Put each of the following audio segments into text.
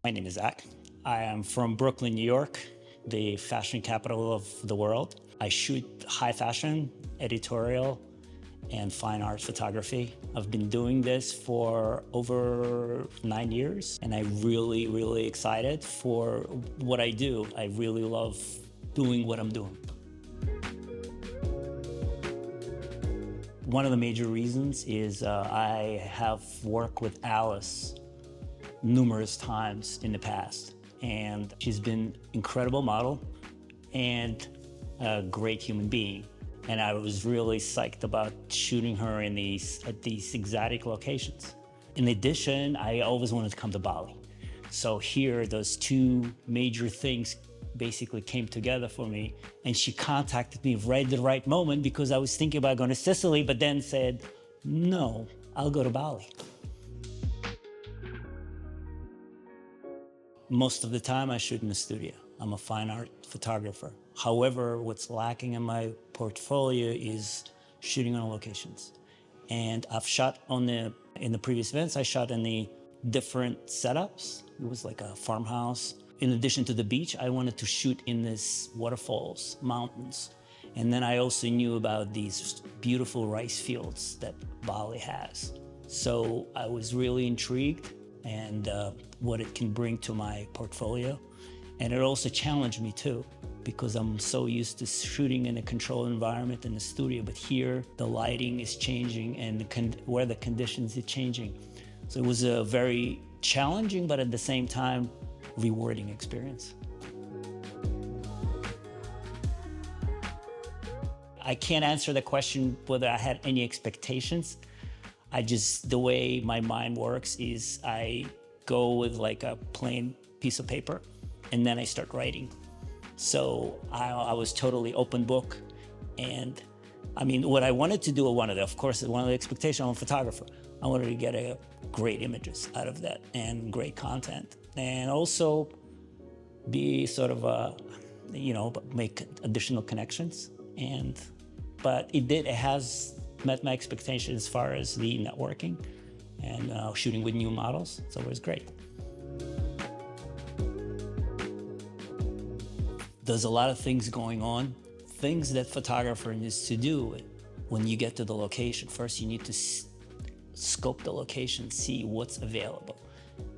My name is Zach. I am from Brooklyn, New York, the fashion capital of the world. I shoot high fashion, editorial, and fine art photography. I've been doing this for over 9 years, and I'm really excited for what I do. I really love doing what I'm doing. One of the major reasons is I have worked with Alice numerous times in the past, and she's been incredible model and a great human being. And I was really psyched about shooting her at these exotic locations. In addition, I always wanted to come to Bali. So here, those two major things basically came together for me. And she contacted me right at the right moment because I was thinking about going to Sicily, but then said, no, I'll go to Bali. Most of the time I shoot in the studio. I'm a fine art photographer. However, what's lacking in my portfolio is shooting on locations. And I've shot in the previous events, I shot in the different setups. It was like a farmhouse. In addition to the beach, I wanted to shoot in this waterfalls, mountains. And then I also knew about these beautiful rice fields that Bali has. So I was really intrigued and what it can bring to my portfolio. And it also challenged me too, because I'm so used to shooting in a controlled environment in the studio, but here the lighting is changing and where the conditions are changing. So it was a very challenging, but at the same time, rewarding experience. I can't answer the question whether I had any expectations. The way my mind works is I go with like a plain piece of paper and then I start writing. So I was totally open book. And I mean, what I wanted to do, of course, one of the expectations, I'm a photographer. I wanted to get great images out of that and great content. And also be sort of make additional connections. But it has met my expectations as far as the networking and shooting with new models, so it was great. There's a lot of things going on, things that photographer needs to do when you get to the location. First, you need to scope the location, see what's available.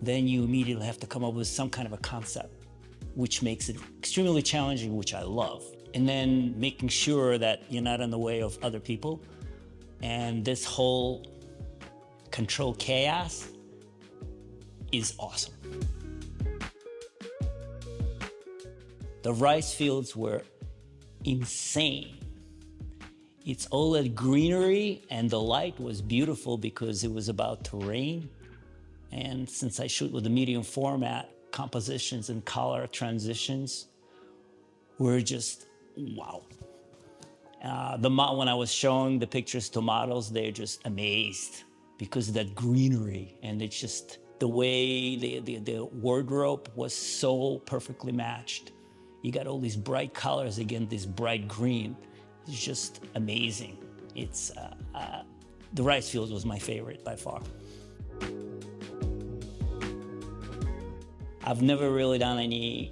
Then you immediately have to come up with some kind of a concept, which makes it extremely challenging, which I love. And then making sure that you're not in the way of other people. And this whole control chaos is awesome. The rice fields were insane. It's all that greenery and the light was beautiful because it was about to rain. And since I shoot with a medium format, compositions and color transitions were just wow. When I was showing the pictures to models, they're just amazed because of that greenery, and it's just the way the wardrobe was so perfectly matched. You got all these bright colors against this bright green. It's just amazing. The rice fields was my favorite by far. I've never really done a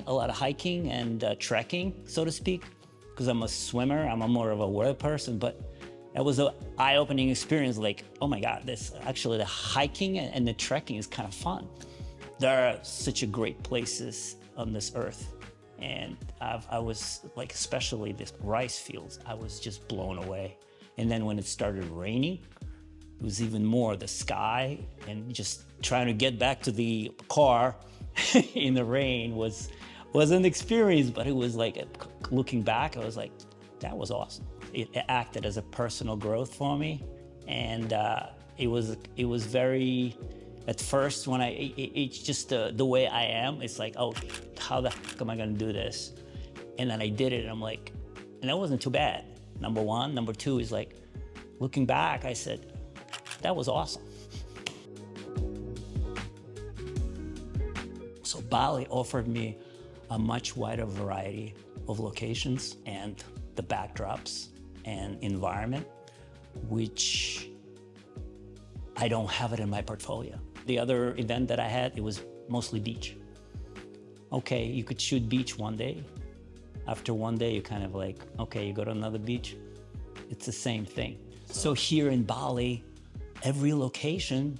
lot of hiking and trekking, so to speak, because I'm a swimmer. I'm more of a water person, but it was an eye-opening experience. Like, oh my God, the hiking and the trekking is kind of fun. There are such great places on this earth. And I was like, especially this rice fields, I was just blown away. And then when it started raining, it was even more the sky, and just trying to get back to the car in the rain was an experience, but it was like, looking back, I was like, that was awesome. It acted as a personal growth for me. And it was very, at first when it's just the way I am, it's like, oh, how the heck am I gonna do this? And then I did it and I'm like, and that wasn't too bad. Number one. Number two is like, looking back, I said, that was awesome. So Bali offered me a much wider variety of locations and the backdrops and environment, which I don't have it in my portfolio. The other event that I had, it was mostly beach. Okay, you could shoot beach one day. After one day, you're kind of like, okay, you go to another beach. It's the same thing. So here in Bali, every location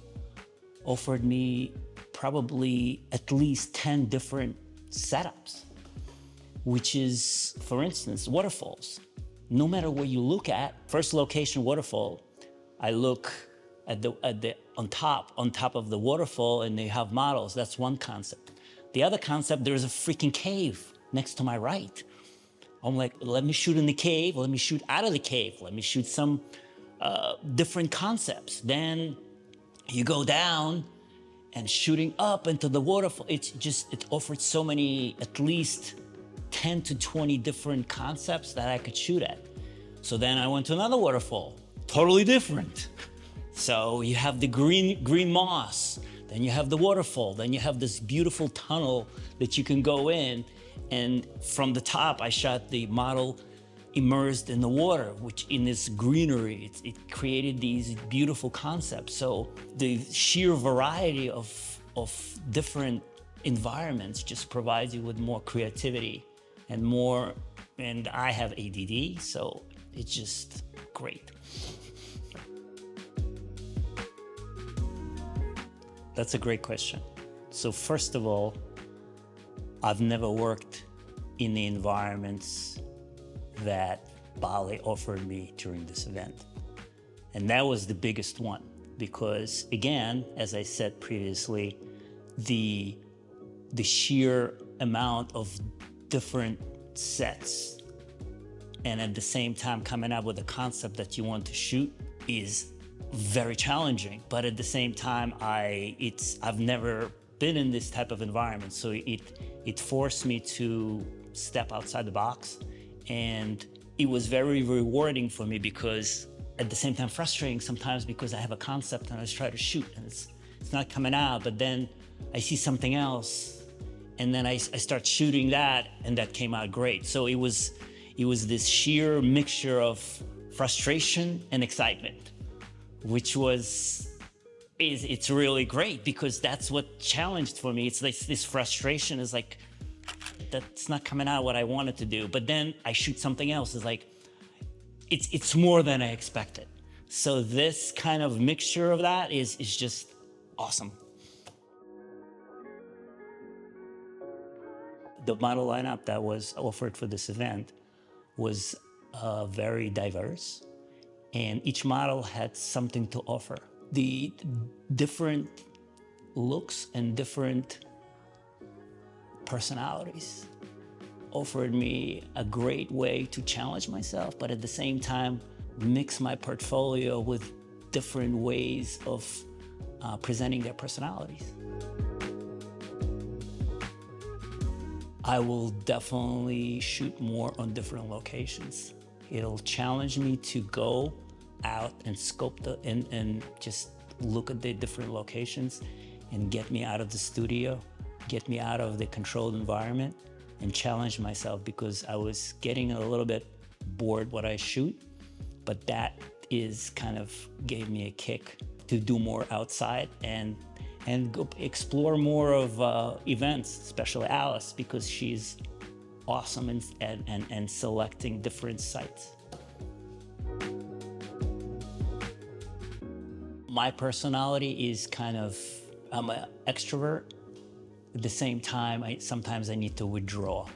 offered me probably at least 10 different setups, which is, for instance, waterfalls. No matter where you look at, first location waterfall, I look at the on top of the waterfall, and they have models. That's one concept. The other concept, there's a freaking cave next to my right. I'm like, let me shoot in the cave. Let me shoot out of the cave. Let me shoot some different concepts. Then you go down and shooting up into the waterfall. It offered so many, at least 10 to 20 different concepts that I could shoot at. So then I went to another waterfall, totally different. So you have the green moss, then you have the waterfall, then you have this beautiful tunnel that you can go in. And from the top, I shot the model immersed in the water, which in this greenery, it created these beautiful concepts. So the sheer variety of different environments just provides you with more creativity and more, and I have ADD, so it's just great. That's a great question. So first of all, I've never worked in the environments that Bali offered me during this event. And that was the biggest one because, again, as I said previously, the sheer amount of different sets and at the same time coming up with a concept that you want to shoot is very challenging. But at the same time, I've never been in this type of environment, so it forced me to step outside the box, and it was very rewarding for me because at the same time frustrating sometimes because I have a concept and I just try to shoot and it's not coming out, but then I see something else and then I start shooting that and that came out great. So it was this sheer mixture of frustration and excitement, which it's really great because that's what challenged for me. It's like this frustration is like, that's not coming out what I wanted to do. But then I shoot something else. It's like, it's more than I expected. So this kind of mixture of that is just awesome. The model lineup that was offered for this event was very diverse, and each model had something to offer. The different looks and different personalities offered me a great way to challenge myself, but at the same time, mix my portfolio with different ways of presenting their personalities. I will definitely shoot more on different locations. It'll challenge me to go out and scope and just look at the different locations and get me out of the studio, get me out of the controlled environment and challenge myself because I was getting a little bit bored what I shoot, but that is kind of gave me a kick to do more outside and go explore more of events, especially Alice, because she's awesome and selecting different sites. My personality is kind of, I'm an extrovert. At the same time, sometimes I need to withdraw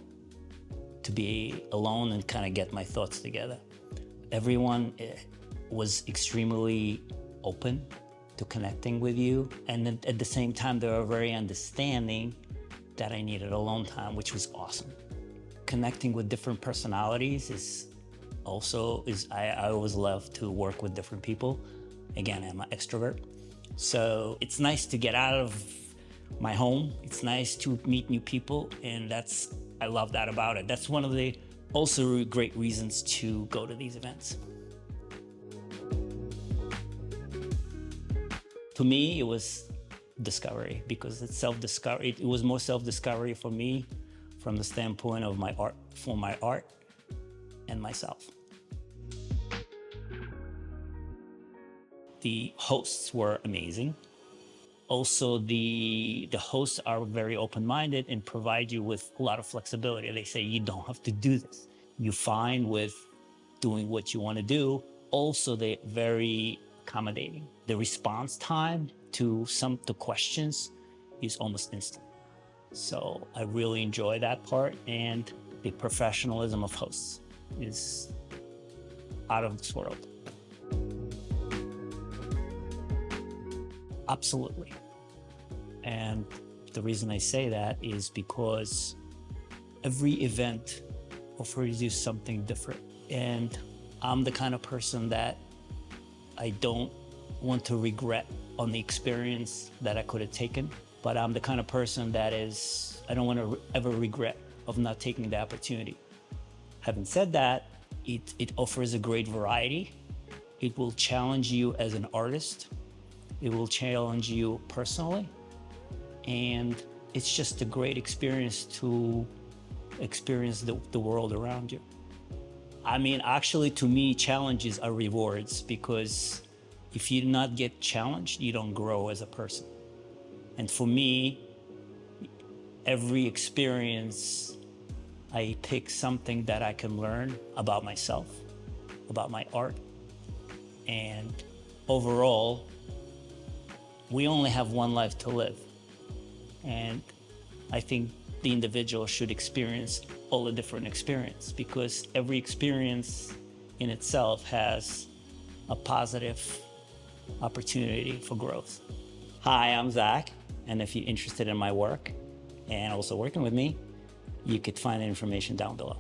to be alone and kind of get my thoughts together. Everyone was extremely open to connecting with you. And then at the same time, they were very understanding that I needed alone time, which was awesome. Connecting with different personalities I always love to work with different people. Again, I'm an extrovert. So it's nice to get out of my home. It's nice to meet new people, and I love that about it. That's one of the also great reasons to go to these events. To me, it was discovery because it's self-discovery. It was more self-discovery for me from the standpoint of my art, for my art and myself. The hosts were amazing. Also, the hosts are very open-minded and provide you with a lot of flexibility. They say you don't have to do this. You're fine with doing what you want to do. Also, they're very accommodating. The response time to some the questions is almost instant. So I really enjoy that part, and the professionalism of hosts is out of this world. Absolutely. And the reason I say that is because every event offers you something different. And I'm the kind of person that I don't want to regret on the experience that I could have taken, but I'm the kind of person that I don't want to ever regret of not taking the opportunity. Having said that, it offers a great variety. It will challenge you as an artist. It will challenge you personally. And it's just a great experience to experience the world around you. I mean, actually, to me, challenges are rewards, because if you do not get challenged, you don't grow as a person. And for me, every experience, I pick something that I can learn about myself, about my art. And overall, we only have one life to live. And I think the individual should experience all the different experiences, because every experience in itself has a positive opportunity for growth. Hi, I'm Zach, and if you're interested in my work and also working with me, you could find the information down below.